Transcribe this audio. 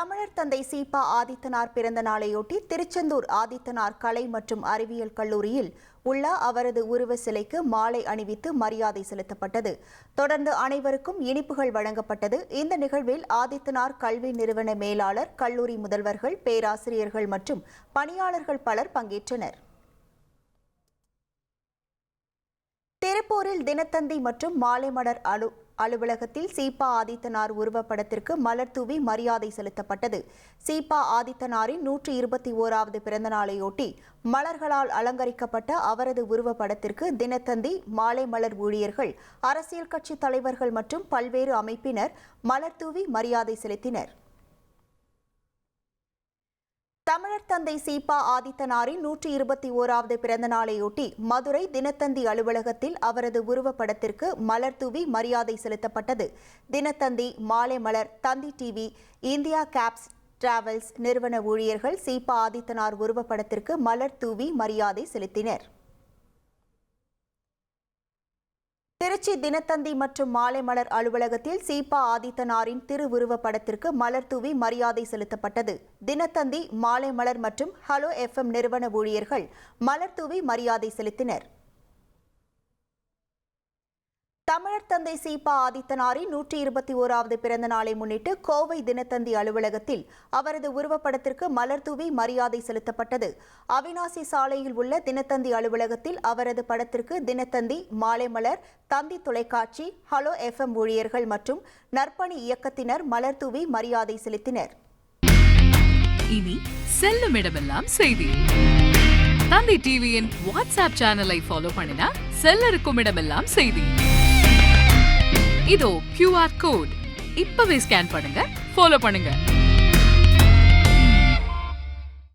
தமிழர் தந்தை சீபா ஆதித்தனார் பிறந்த நாளையொட்டி திருச்செந்தூர் ஆதித்தனார் கலை மற்றும் அறிவியல் கல்லூரியில் உள்ள அவரது உருவ சிலைக்கு மாலை அணிவித்து மரியாதை செலுத்தப்பட்டது. தொடர்ந்து அனைவருக்கும் இனிப்புகள் வழங்கப்பட்டது. இந்த நிகழ்வில் ஆதித்தனார் கல்வி நிறுவன மேலாளர், கல்லூரி முதல்வர்கள், பேராசிரியர்கள் மற்றும் பணியாளர்கள் பலர் பங்கேற்றனர். திருப்பூரில் தினத்தந்தி மற்றும் மாலைமலர் அலுவலகத்தில் சீபா ஆதித்தனார் உருவப்படத்திற்கு மலர் தூவி மரியாதை செலுத்தப்பட்டது. சீபா ஆதித்தனாரின் 121வது பிறந்த நாளையொட்டி மலர்களால் அலங்கரிக்கப்பட்ட அவரது உருவப்படத்திற்கு தினத்தந்தி, மாலைமலர் ஊழியர்கள், அரசியல் கட்சி தலைவர்கள் மற்றும் பல்வேறு அமைப்பினர் மலர் தூவி மரியாதை செலுத்தினர். தமிழர் தந்தை சீபா ஆதித்தனாரின் 121வது பிறந்த நாளையொட்டி மதுரை தினத்தந்தி அலுவலகத்தில் அவரது உருவப்படத்திற்கு மலர் தூவி மரியாதை செலுத்தப்பட்டது. தினத்தந்தி, மாலைமலர், தந்தி டிவி, இந்தியா கேப்ஸ் டிராவல்ஸ் நிறுவன ஊழியர்கள் சீபா ஆதித்தனார் உருவப்படத்திற்கு மலர் தூவி மரியாதை செலுத்தினர். திருச்சி தினத்தந்தி மற்றும் மாலைமலர் அலுவலகத்தில் சீபா ஆதித்தனாரின் திருவுருவப் படத்திற்கு மலர் தூவி மரியாதை செலுத்தப்பட்டது. தினத்தந்தி, மாலைமலர் மற்றும் ஹலோ FM நிறுவன ஊழியர்கள் மலர் தூவி மரியாதை செலுத்தினர். தமிழர் தந்தை சீபா ஆதித்தனாரின் 121வது பிறந்த நாளை முன்னிட்டு கோவை தினத்தந்தி அலுவலகத்தில் அவரது உருவப்படத்திற்கு மலர் தூவி மரியாதை செலுத்தப்பட்டது. அவினாசி சாலையில் உள்ள தினத்தந்தி அலுவலகத்தில் அவரது படத்திற்கு தினத்தந்தி, மாலைமலர், தந்தி தொலைக்காட்சி, ஹலோ FM ஊழியர்கள் மற்றும் நற்பணி இயக்கத்தினர் மலர் தூவி மரியாதை செலுத்தினர். இனி செல்லும் இடமெல்லாம் செய்தி. தந்தி டிவியின் வாட்ஸ்அப் சேனலை ஃபாலோ பண்ணினா செல்ல இருக்கும் இடமெல்லாம் செய்தி. இதோ QR கோட் இப்பவே ஸ்கேன் பண்ணுங்க, ஃபாலோ பண்ணுங்க.